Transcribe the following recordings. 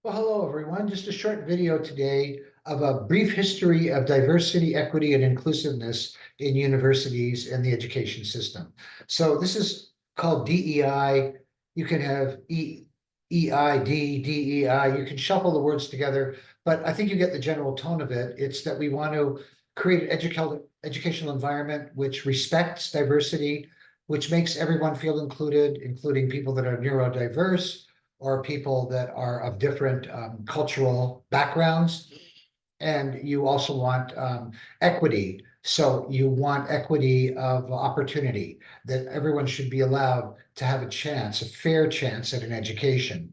Well, hello, everyone. Just a short video today of a brief history of diversity, equity, and inclusiveness in universities and the education system. So this is called DEI. You can have EID, DEI. You can shuffle the words together, but I think you get the general tone of it. It's that we want to create an educational environment which respects diversity, which makes everyone feel included, including people that are neurodiverse, or people that are of different cultural backgrounds. And you also want equity. So you want equity of opportunity, that everyone should be allowed to have a chance, a fair chance at an education.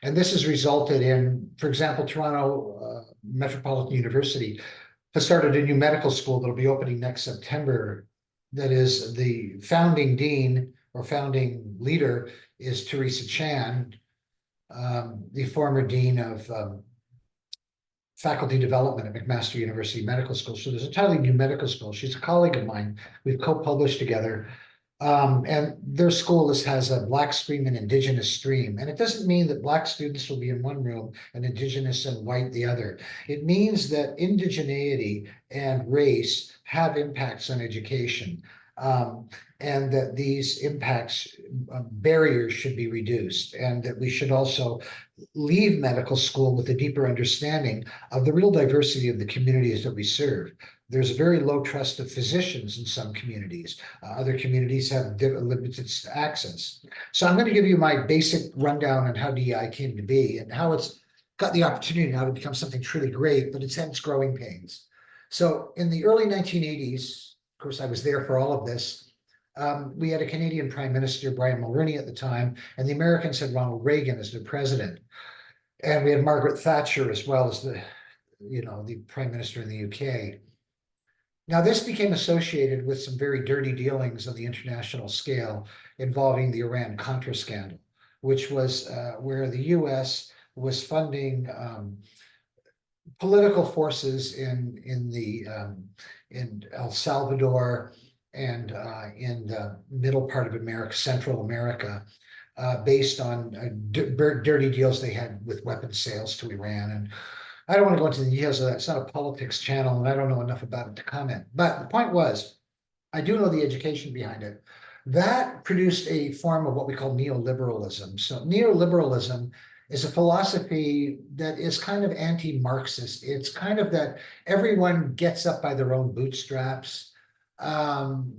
And this has resulted in, for example, Toronto Metropolitan University has started a new medical school that'll be opening next September. That is, the founding dean or founding leader is Teresa Chan, the former dean of faculty development at McMaster University Medical School. So there's a entirely new medical school. She's a colleague of mine. We've co-published together. And their school has a Black stream and Indigenous stream. And it doesn't mean that Black students will be in one room and Indigenous and white the other. It means that indigeneity and race have impacts on education. And that these impacts, barriers should be reduced, and that we should also leave medical school with a deeper understanding of the real diversity of the communities that we serve. There's a very low trust of physicians in some communities. Other communities have limited access. So I'm going to give you my basic rundown on how DEI came to be and how it's got the opportunity now to become something truly great, but it's had its growing pains. So in the early 1980s, of course, I was there for all of this. We had a Canadian Prime Minister, Brian Mulroney, at the time, and the Americans had Ronald Reagan as their president. And we had Margaret Thatcher as well as the Prime Minister in the UK. Now, this became associated with some very dirty dealings on the international scale involving the Iran-Contra scandal, which was where the US was funding political forces in El Salvador and in the middle part of America, Central America, based on dirty deals they had with weapons sales to Iran. And I don't want to go into the details of that. It's not a politics channel, and I don't know enough about it to comment. But the point was, I do know the education behind it. That produced a form of what we call neoliberalism. So neoliberalism is a philosophy that is kind of anti-Marxist. It's kind of that everyone gets up by their own bootstraps.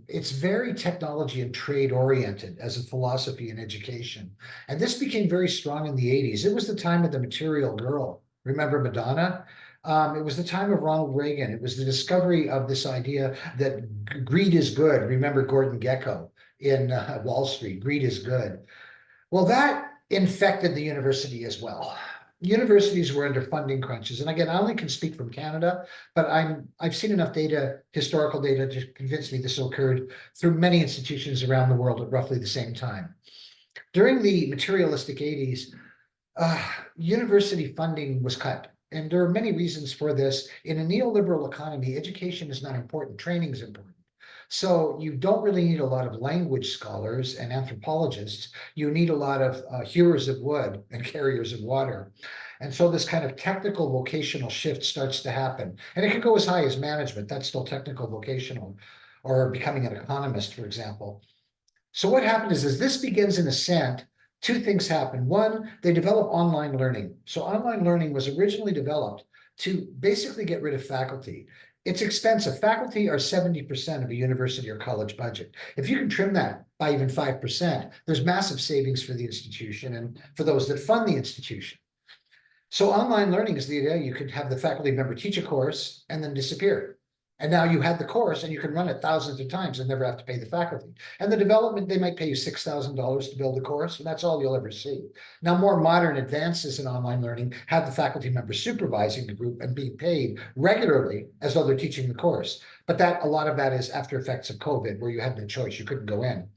It's very technology and trade oriented as a philosophy in education. And this became very strong in the 80s. It was the time of the material girl. Remember Madonna? It was the time of Ronald Reagan. It was the discovery of this idea that greed is good. Remember Gordon Gekko in Wall Street, greed is good. Well, that infected the university as well. Universities were under funding crunches. And again, I only can speak from Canada, but I've seen enough data, historical data, to convince me this occurred through many institutions around the world at roughly the same time. During the materialistic 80s, university funding was cut. And there are many reasons for this. In a neoliberal economy, education is not important, training is important. So you don't really need a lot of language scholars and anthropologists. You need a lot of hewers of wood and carriers of water. And so this kind of technical vocational shift starts to happen. And it can go as high as management. That's still technical vocational, or becoming an economist, for example. So what happened is, as this begins in ascent, two things happen. One, they develop online learning. So online learning was originally developed to basically get rid of faculty. It's expensive. Faculty are 70% of a university or college budget. If you can trim that by even 5%, there's massive savings for the institution and for those that fund the institution. So online learning is the idea. You could have the faculty member teach a course and then disappear. And now you had the course and you can run it thousands of times and never have to pay the faculty. And the development, they might pay you $6,000 to build a course, and that's all you'll ever see. Now, more modern advances in online learning have the faculty member supervising the group and being paid regularly as though they're teaching the course. But a lot of that is after effects of COVID, where you had no choice, you couldn't go in.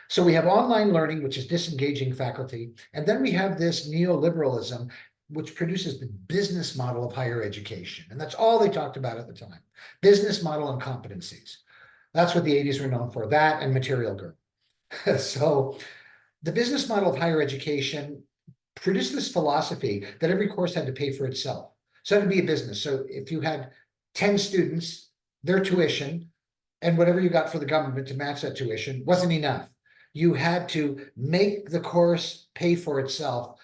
So we have online learning, which is disengaging faculty. And then we have this neoliberalism, which produces the business model of higher education. And that's all they talked about at the time. Business model and competencies. That's what the 80s were known for, that and material girl. So the business model of higher education produced this philosophy that every course had to pay for itself. So it had to be a business. So if you had 10 students, their tuition, and whatever you got for the government to match that tuition wasn't enough. You had to make the course pay for itself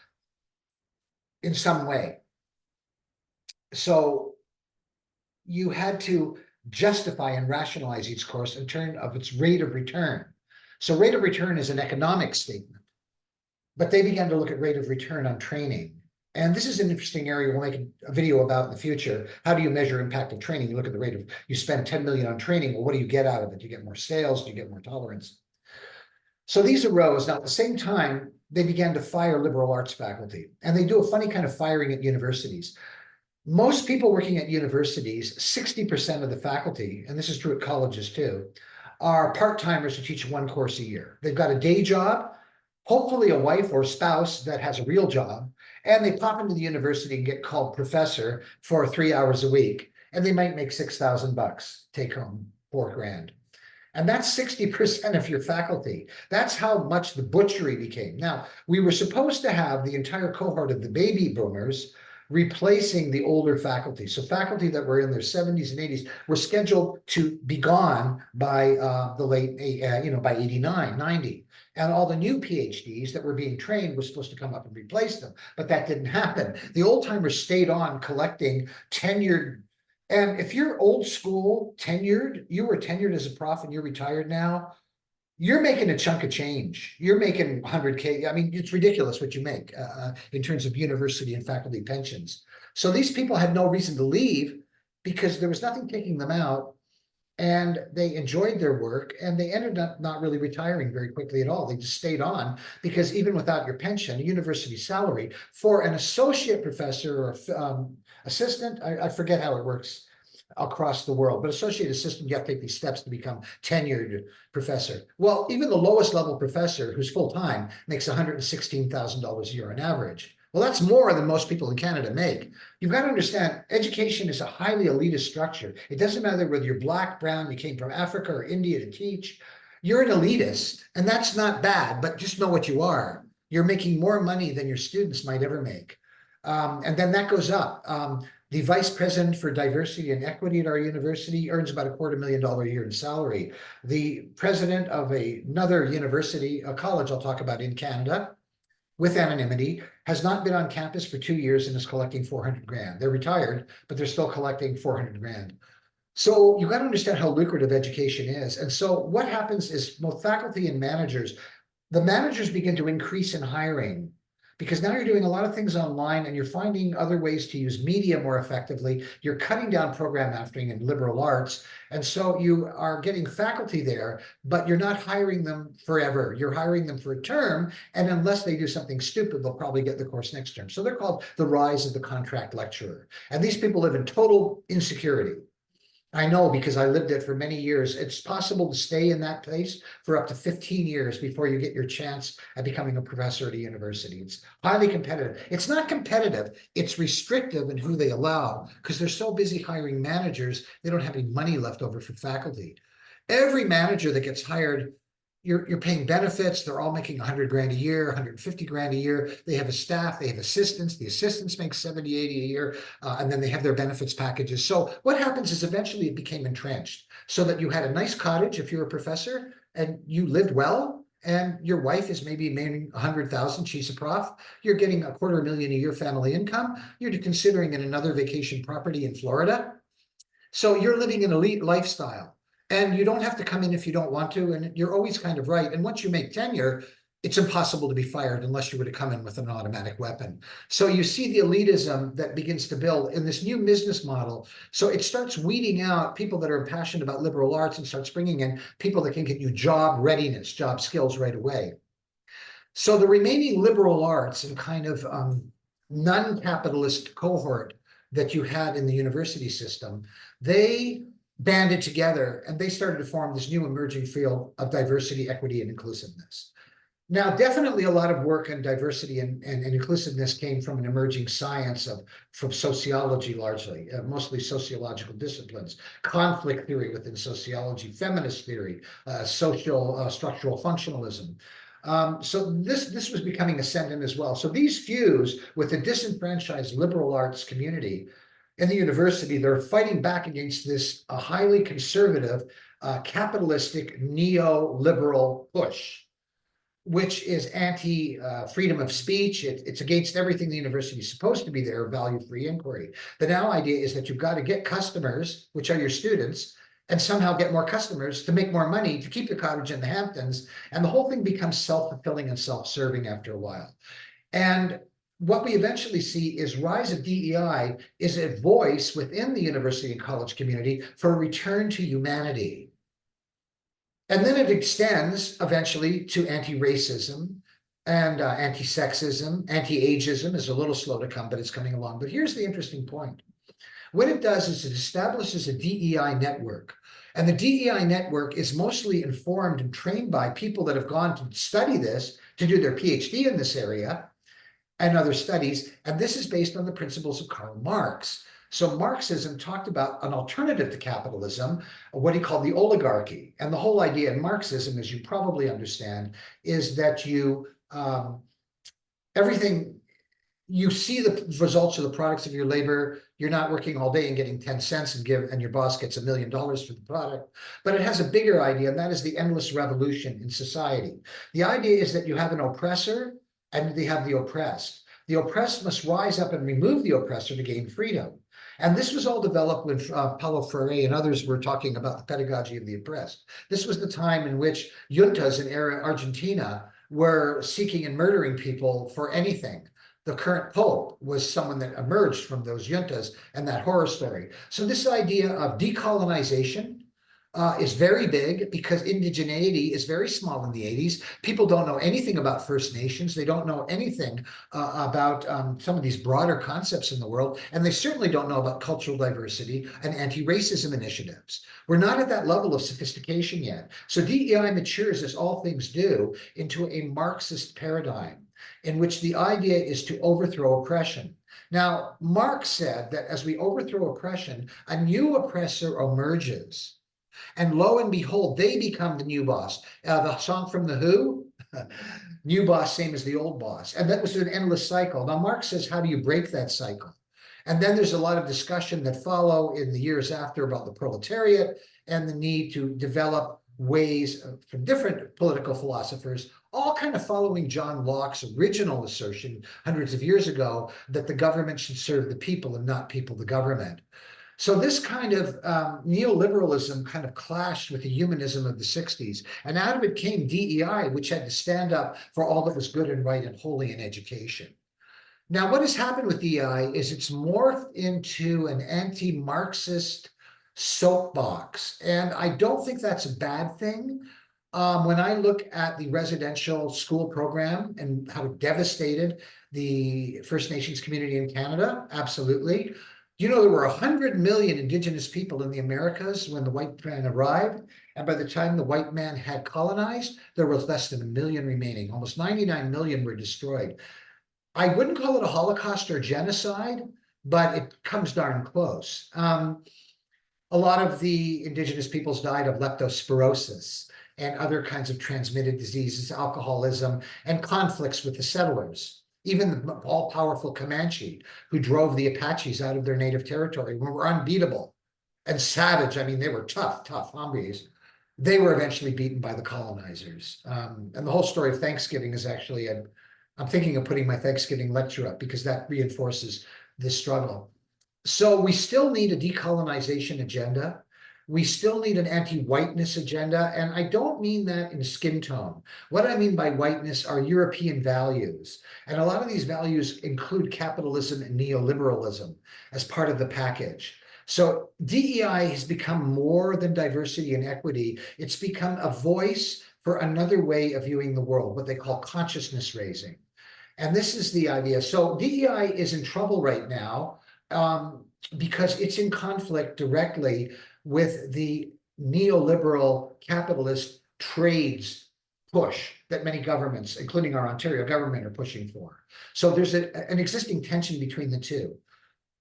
in some way. So you had to justify and rationalize each course in terms of its rate of return. So rate of return is an economic statement, but they began to look at rate of return on training. And this is an interesting area we'll make a video about in the future. How do you measure impact of training? You look at the rate of, you spend 10 million on training. Well, what do you get out of it? Do you get more sales? Do you get more tolerance? So these arose. Now, at the same time, they began to fire liberal arts faculty. And they do a funny kind of firing at universities. Most people working at universities, 60% of the faculty, and this is true at colleges too, are part-timers who teach one course a year. They've got a day job, hopefully a wife or spouse that has a real job, and they pop into the university and get called professor for 3 hours a week, and they might make $6,000, take home $4,000. And that's 60% of your faculty. That's how much the butchery became. Now, we were supposed to have the entire cohort of the baby boomers replacing the older faculty. So faculty that were in their 70s and 80s were scheduled to be gone by the late, by 89, 90. And all the new PhDs that were being trained were supposed to come up and replace them. But that didn't happen. The old timers stayed on collecting tenured. And if you're old school tenured, you were tenured as a prof and you're retired now, you're making a chunk of change. You're making 100K. I mean, it's ridiculous what you make in terms of university and faculty pensions. So these people had no reason to leave because there was nothing taking them out, and they enjoyed their work, and they ended up not really retiring very quickly at all. They just stayed on because even without your pension, a university salary for an associate professor or assistant, I forget how it works across the world, but associate assistant, you have to take these steps to become tenured professor. Well, even the lowest level professor who's full-time makes $116,000 a year on average. Well, that's more than most people in Canada make. You've got to understand, education is a highly elitist structure. It doesn't matter whether you're black, brown, you came from Africa or India to teach. You're an elitist, and that's not bad, but just know what you are. You're making more money than your students might ever make. And then that goes up. The vice president for diversity and equity at our university earns about $250,000 a year in salary. The president of another university, a college I'll talk about in Canada, with anonymity, has not been on campus for 2 years and is collecting $400,000. They're retired, but they're still collecting $400,000. So you've got to understand how lucrative education is. And so what happens is both faculty and managers, the managers begin to increase in hiring, because now you're doing a lot of things online and you're finding other ways to use media more effectively. You're cutting down program aftering and liberal arts. And so you are getting faculty there, but you're not hiring them forever. You're hiring them for a term. And unless they do something stupid, they'll probably get the course next term. So they're called the rise of the contract lecturer. And these people live in total insecurity. I know because I lived it for many years. It's possible to stay in that place for up to 15 years before you get your chance at becoming a professor at a university. It's highly competitive. It's not competitive. It's restrictive in who they allow because they're so busy hiring managers, they don't have any money left over for faculty. Every manager that gets hired, you're paying benefits. They're all making $100,000 a year, $150,000 a year. They have a staff, they have assistants. The assistants make 70, 80 a year, and then they have their benefits packages. So what happens is eventually it became entrenched so that you had a nice cottage if you're a professor and you lived well, and your wife is maybe making 100,000, she's a prof. You're getting $250,000 a year family income. You're considering another vacation property in Florida. So you're living an elite lifestyle. And you don't have to come in if you don't want to, and you're always kind of right. And once you make tenure, it's impossible to be fired unless you were to come in with an automatic weapon. So you see the elitism that begins to build in this new business model. So it starts weeding out people that are passionate about liberal arts and starts bringing in people that can get you job readiness, job skills right away. So the remaining liberal arts and kind of non-capitalist cohort that you had in the university system, they banded together and they started to form this new emerging field of diversity, equity, and inclusiveness. Now, definitely a lot of work on diversity and inclusiveness came from an emerging science from sociology largely, mostly sociological disciplines, conflict theory within sociology, feminist theory, social structural functionalism. So this was becoming ascendant as well. So these fuse with the disenfranchised liberal arts community in the university. They're fighting back against this highly conservative, capitalistic, neoliberal push, which is anti-freedom of speech. It's against everything the university is supposed to be there, value-free inquiry. The now idea is that you've got to get customers, which are your students, and somehow get more customers to make more money to keep your cottage in the Hamptons. And the whole thing becomes self-fulfilling and self-serving after a while. And what we eventually see is rise of DEI is a voice within the university and college community for a return to humanity. And then it extends eventually to anti-racism and anti-sexism. Anti-ageism is a little slow to come, but it's coming along. But here's the interesting point. What it does is it establishes a DEI network. And the DEI network is mostly informed and trained by people that have gone to study this, to do their PhD in this area and other studies. And this is based on the principles of Karl Marx. So Marxism talked about an alternative to capitalism, what he called the oligarchy. And the whole idea in Marxism, as you probably understand, is that everything, you see the results of the products of your labor. You're not working all day and getting 10 cents and your boss gets $1 million for the product. But it has a bigger idea, and that is the endless revolution in society. The idea is that you have an oppressor and they have the oppressed. The oppressed must rise up and remove the oppressor to gain freedom. And this was all developed when Paulo Freire and others were talking about the pedagogy of the oppressed. This was the time in which juntas in Argentina were seeking and murdering people for anything. The current pope was someone that emerged from those juntas and that horror story. So this idea of decolonization is very big because indigeneity is very small in the 80s. People don't know anything about First Nations. They don't know anything about some of these broader concepts in the world. And they certainly don't know about cultural diversity and anti-racism initiatives. We're not at that level of sophistication yet. So DEI matures, as all things do, into a Marxist paradigm in which the idea is to overthrow oppression. Now, Marx said that as we overthrow oppression, a new oppressor emerges. And lo and behold, they become the new boss. The song from The Who, new boss, same as the old boss. And that was an endless cycle. Now, Marx says, how do you break that cycle? And then there's a lot of discussion that follow in the years after about the proletariat and the need to develop ways from different political philosophers, all kind of following John Locke's original assertion hundreds of years ago that the government should serve the people and not people the government. So this kind of neoliberalism kind of clashed with the humanism of the 60s. And out of it came DEI, which had to stand up for all that was good and right and holy in education. Now, what has happened with DEI is it's morphed into an anti-Marxist soapbox. And I don't think that's a bad thing. When I look at the residential school program and how it devastated the First Nations community in Canada, absolutely. You know, there were 100 million Indigenous people in the Americas when the white man arrived. And by the time the white man had colonized, there was less than 1 million remaining. Almost 99 million were destroyed. I wouldn't call it a Holocaust or genocide, but it comes darn close. A lot of the Indigenous peoples died of leptospirosis and other kinds of transmitted diseases, alcoholism, and conflicts with the settlers. Even the all-powerful Comanche, who drove the Apaches out of their native territory, were unbeatable and savage. I mean, they were tough hombres. They were eventually beaten by the colonizers. And the whole story of Thanksgiving is actually, I'm thinking of putting my Thanksgiving lecture up because that reinforces this struggle. So we still need a decolonization agenda. We still need an anti-whiteness agenda. And I don't mean that in skin tone. What I mean by whiteness are European values. And a lot of these values include capitalism and neoliberalism as part of the package. So DEI has become more than diversity and equity. It's become a voice for another way of viewing the world, what they call consciousness raising. And this is the idea. So DEI is in trouble right now because it's in conflict directly with the neoliberal capitalist trades push that many governments, including our Ontario government, are pushing for. So there's an existing tension between the two.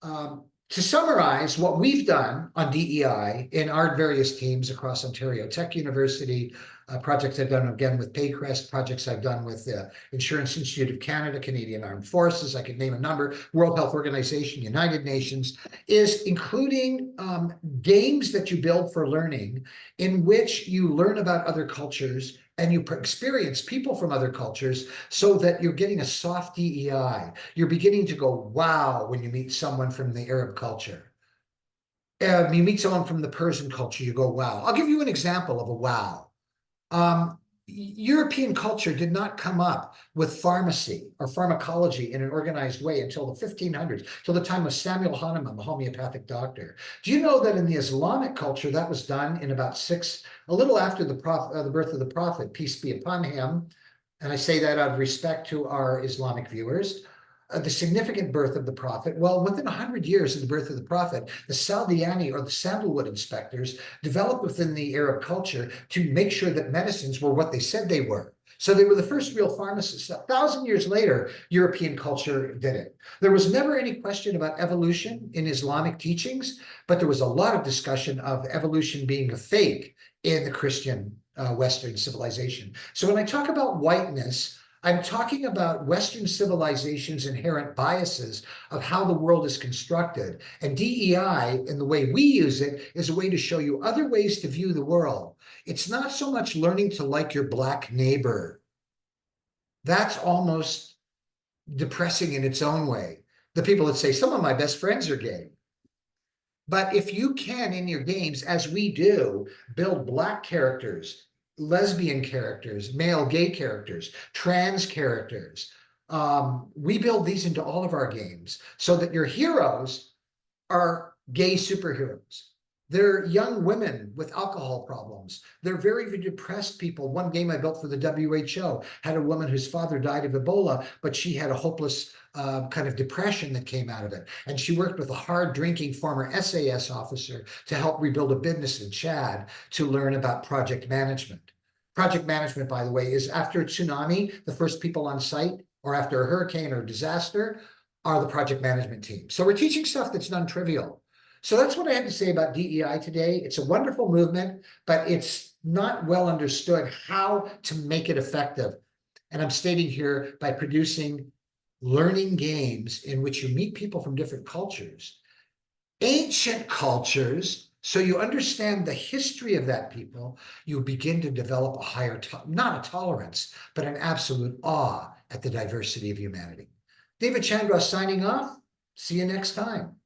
To summarize what we've done on DEI in our various teams across Ontario, Tech University, projects I've done again with Paycrest, projects I've done with the Insurance Institute of Canada, Canadian Armed Forces, I could name a number, World Health Organization, United Nations, is including games that you build for learning in which you learn about other cultures and you experience people from other cultures so that you're getting a soft DEI. You're beginning to go, wow, when you meet someone from the Arab culture. You meet someone from the Persian culture, you go, wow. I'll give you an example of a wow. Um, European culture did not come up with pharmacy or pharmacology in an organized way until the 1500s, till the time of Samuel Hahnemann, the homeopathic doctor. Do you know that in the Islamic culture that was done in about a little after the birth of the prophet, peace be upon him, and I say that out of respect to our Islamic viewers, the significant birth of the prophet. Well, within 100 years of the birth of the prophet, the Saldiani or the sandalwood inspectors developed within the Arab culture to make sure that medicines were what they said they were. So they were the first real pharmacists. 1,000 years later, European culture did it. There was never any question about evolution in Islamic teachings, but there was a lot of discussion of evolution being a fake in the Christian Western civilization. So when I talk about whiteness, I'm talking about Western civilization's inherent biases of how the world is constructed. And DEI, in the way we use it, is a way to show you other ways to view the world. It's not so much learning to like your Black neighbor. That's almost depressing in its own way. The people that say, some of my best friends are gay. But if you can, in your games, as we do, build Black characters, lesbian characters, male gay characters, trans characters, we build these into all of our games so that your heroes are gay superheroes. They're young women with alcohol problems. They're very, very depressed people. One game I built for the WHO had a woman whose father died of Ebola, but she had a hopeless kind of depression that came out of it. And she worked with a hard drinking former SAS officer to help rebuild a business in Chad to learn about project management. Project management, by the way, is after a tsunami, the first people on site, or after a hurricane or a disaster, are the project management team. So we're teaching stuff that's non-trivial. So that's what I had to say about DEI today. It's a wonderful movement, but it's not well understood how to make it effective. And I'm stating here by producing learning games in which you meet people from different cultures, ancient cultures, so you understand the history of that people, you begin to develop a higher, not a tolerance, but an absolute awe at the diversity of humanity. David Chandra signing off. See you next time.